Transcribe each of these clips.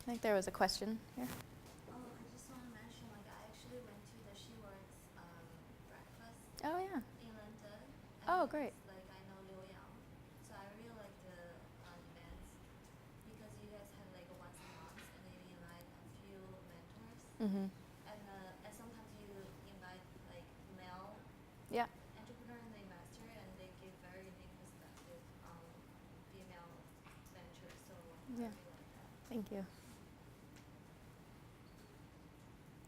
I think there was a question here. Oh, I just want to mention, like, I actually went to the SheWorx breakfast Oh, yeah. in London. Oh, great. Like, I know Yang, so I really like the events because you guys have like a once a month and you invite a few mentors. Mm-hmm. And sometimes you invite like male Yeah. entrepreneur and investor, and they give very unique perspective on female ventures. So Yeah. I really like that. Thank you.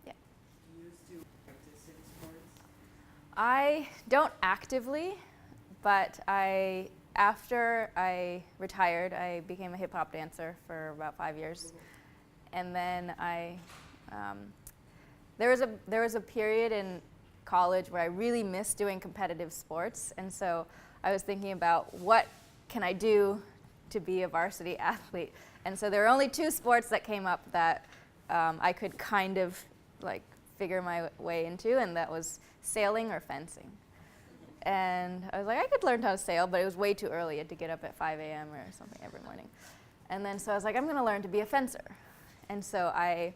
Yeah. Do you still practice any sports? I don't actively, but after I retired, I became a hip hop dancer for about 5 years. And then there was a period in college where I really missed doing competitive sports, and so I was thinking about what can I do to be a varsity athlete. And so there were only 2 sports that came up that I could kind of like figure my way into, and that was sailing or fencing. And I was like, I could learn how to sail, but it was way too early. I had to get up at 5 a.m. or something every morning. And then so I was like, I'm going to learn to be a fencer. And so I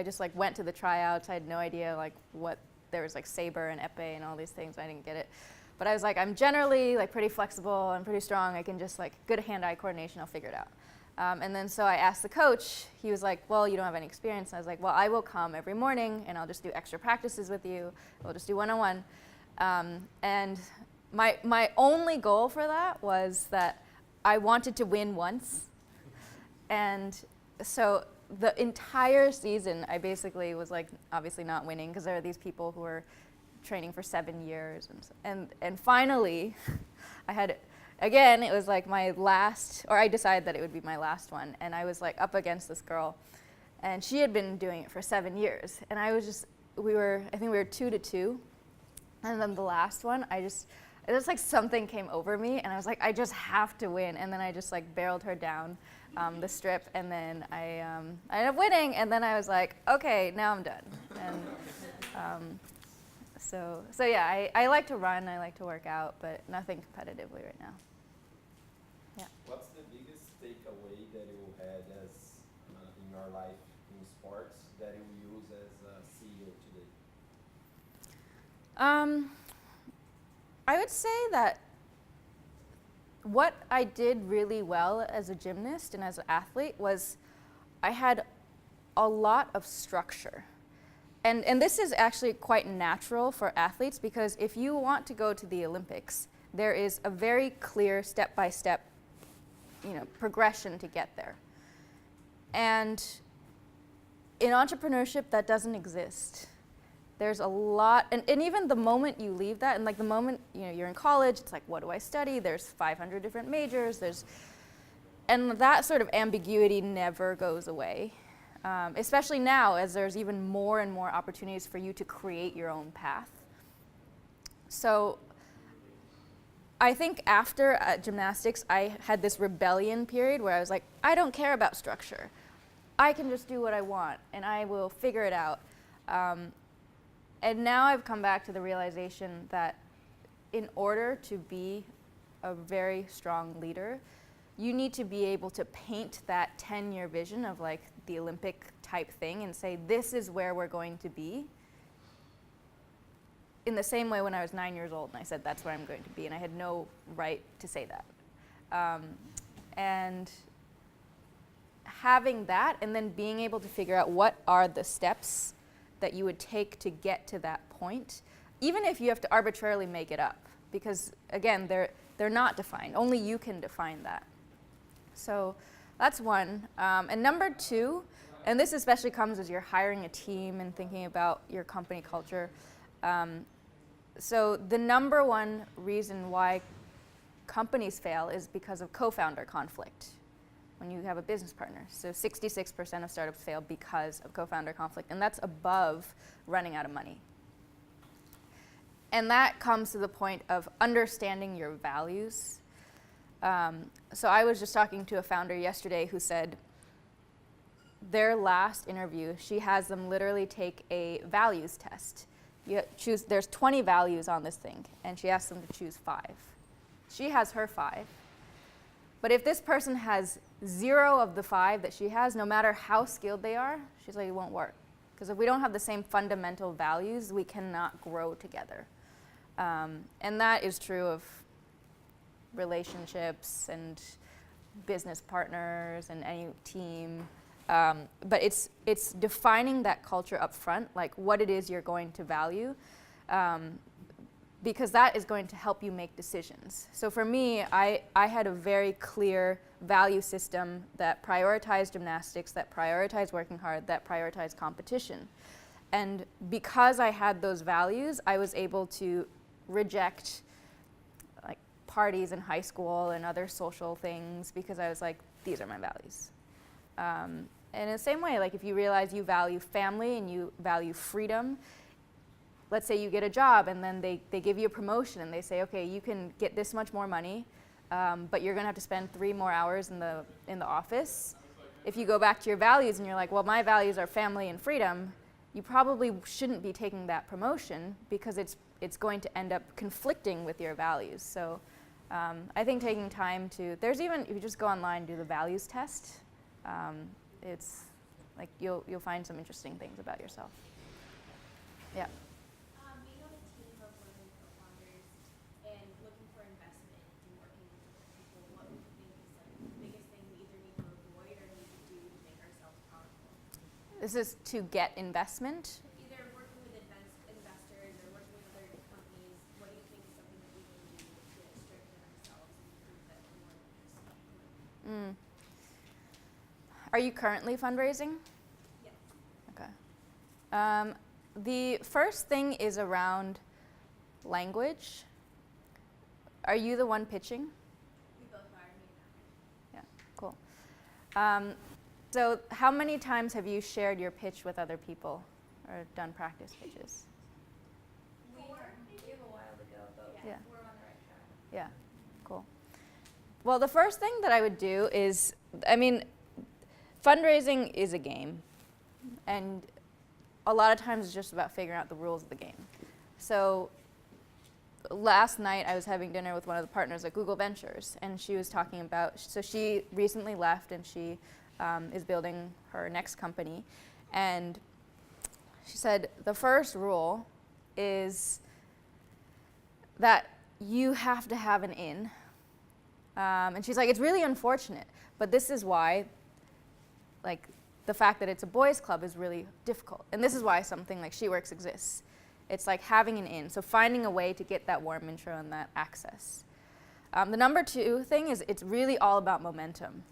just like went to the tryouts. I had no idea like what there was, like saber and épée and all these things. I didn't get it. But I was like, I'm generally like pretty flexible and pretty strong. I can just like good hand-eye coordination. I'll figure it out. And then so I asked the coach. He was like, well, you don't have any experience. And I was like, well, I will come every morning and I'll just do extra practices with you. We'll just do one-on-one. And my only goal for that was that I wanted to win once. And so the entire season, I basically was like obviously not winning because there are these people who are training for 7 years. And finally, I had, again, it was like my last, or I decided that it would be my last one. And I was like up against this girl. And she had been doing it for 7 years. And I was just, I think we were 2-2. And then the last one, it was like something came over me. And I was like, I just have to win. And then I just like barreled her down the strip. And then I ended up winning. And then I was like, okay, now I'm done. And so yeah, I like to run, I like to work out, but nothing competitively right now. Yeah. What's the biggest takeaway that you had as in your life in sports that you use as a CEO today? I would say that what I did really well as a gymnast and as an athlete was I had a lot of structure. And this is actually quite natural for athletes because if you want to go to the Olympics, there is a very clear step-by-step, progression to get there. And in entrepreneurship, that doesn't exist. There's a lot, and even the moment you leave that, and like the moment you're in college, it's like, what do I study? There's 500 different majors. And that sort of ambiguity never goes away. Especially now, as there's even more and more opportunities for you to create your own path. So I think after gymnastics, I had this rebellion period where I was like, I don't care about structure. I can just do what I want, and I will figure it out. And now I've come back to the realization that in order to be a very strong leader, you need to be able to paint that 10-year vision of like the Olympic type thing and say, this is where we're going to be. In the same way when I was 9 years old and I said, that's where I'm going to be, and I had no right to say that. And having that and then being able to figure out what are the steps that you would take to get to that point, even if you have to arbitrarily make it up, because again, they're not defined. Only you can define that. So that's one. And number 2, and this especially comes as you're hiring a team and thinking about your company culture. So the number one reason why companies fail is because of co-founder conflict when you have a business partner. So 66% of startups fail because of co-founder conflict, and that's above running out of money. And that comes to the point of understanding your values. So I was just talking to a founder yesterday who said their last interview, she has them literally take a values test. There's 20 values on this thing, and she asked them to choose 5. She has her 5. But if this person has 0 of the 5 that she has, no matter how skilled they are, she's like, it won't work. Because if we don't have the same fundamental values, we cannot grow together. And that is true of relationships and business partners and any team. But it's defining that culture up front, like what it is you're going to value, because that is going to help you make decisions. So for me, I had a very clear value system that prioritized gymnastics, that prioritized working hard, that prioritized competition. And because I had those values, I was able to reject like parties in high school and other social things because I was like, these are my values. And in the same way, like if you realize you value family and you value freedom, let's say you get a job and then they give you a promotion and they say, okay, you can get this much more money, but you're gonna have to spend 3 more hours in the office. If you go back to your values and you're like, well, my values are family and freedom, you probably shouldn't be taking that promotion because it's going to end up conflicting with your values. So I think taking time to, there's even, if you just go online and do the values test, it's like you'll find some interesting things about yourself. Yeah. Being on a team of women co-founders and looking for investment and working with different people, what would you think is like the biggest thing we either need to avoid or need to do to make ourselves powerful? This is to get investment. Either working with investors or working with other companies, what do you think is something that we can do to strengthen ourselves and prove that we're more than just Are you currently fundraising? Yes. Okay. The first thing is around language. Are you the one pitching? We both are, me and Matt. Yeah, cool. So how many times have you shared your pitch with other people or done practice pitches? We have a while ago, but Yeah. we're on the right track. Yeah, cool. Well, the first thing that I would do is, I mean, fundraising is a game, and a lot of times it's just about figuring out the rules of the game. So last night I was having dinner with one of the partners at Google Ventures, and she was talking about, so she recently left and she is building her next company, and she said the first rule is that you have to have an in. And she's like, it's really unfortunate, but this is why, like, the fact that it's a boys' club is really difficult. And this is why something like SheWorx exists. It's like having an in, so finding a way to get that warm intro and that access. The number 2 thing is it's really all about momentum.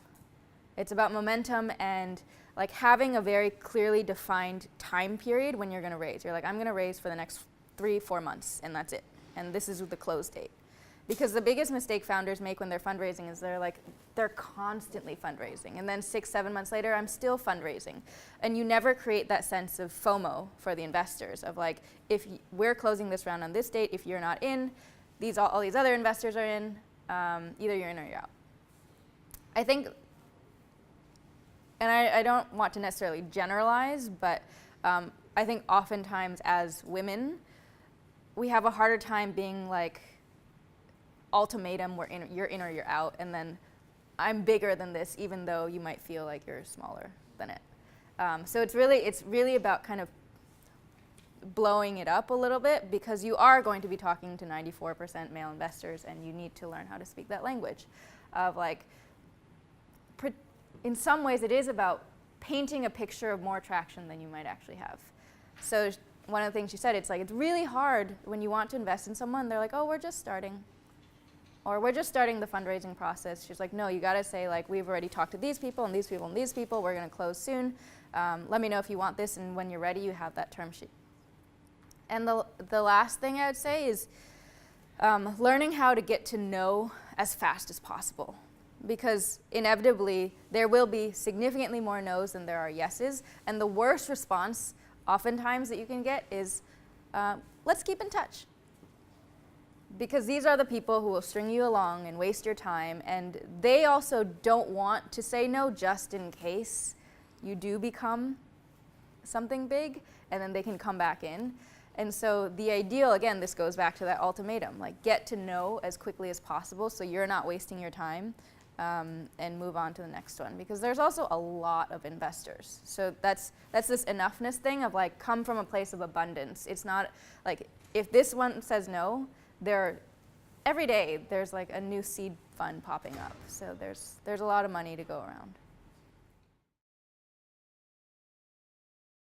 It's about momentum and like having a very clearly defined time period when you're gonna raise. You're like, I'm gonna raise for the next 3-4 months, and that's it. And this is the close date. Because the biggest mistake founders make when they're fundraising is they're constantly fundraising. And then 6-7 months later, I'm still fundraising. And you never create that sense of FOMO for the investors of like, if we're closing this round on this date, if you're not in, all these other investors are in, either you're in or you're out. I think, and I don't want to necessarily generalize, but I think oftentimes as women, we have a harder time being like, ultimatum, you're in or you're out, and then I'm bigger than this, even though you might feel like you're smaller than it. So it's really about kind of blowing it up a little bit, because you are going to be talking to 94% male investors, and you need to learn how to speak that language of like, in some ways it is about painting a picture of more traction than you might actually have. So one of the things she said, it's like, it's really hard when you want to invest in someone, they're like, oh, we're just starting. Or we're just starting the fundraising process. She's like, no, you gotta say like, we've already talked to these people and these people and these people, we're gonna close soon. Let me know if you want this, and when you're ready, you have that term sheet. And the last thing I would say is learning how to get to know as fast as possible. Because inevitably, there will be significantly more no's than there are yeses. And the worst response, oftentimes, that you can get is, let's keep in touch. Because these are the people who will string you along and waste your time, and they also don't want to say no just in case you do become something big, and then they can come back in. And so the ideal, again, this goes back to that ultimatum, like get to know as quickly as possible so you're not wasting your time, and move on to the next one, because there's also a lot of investors. So that's this enoughness thing of like, come from a place of abundance. It's not like if this one says no, every day there's like a new seed fund popping up. So there's a lot of money to go around.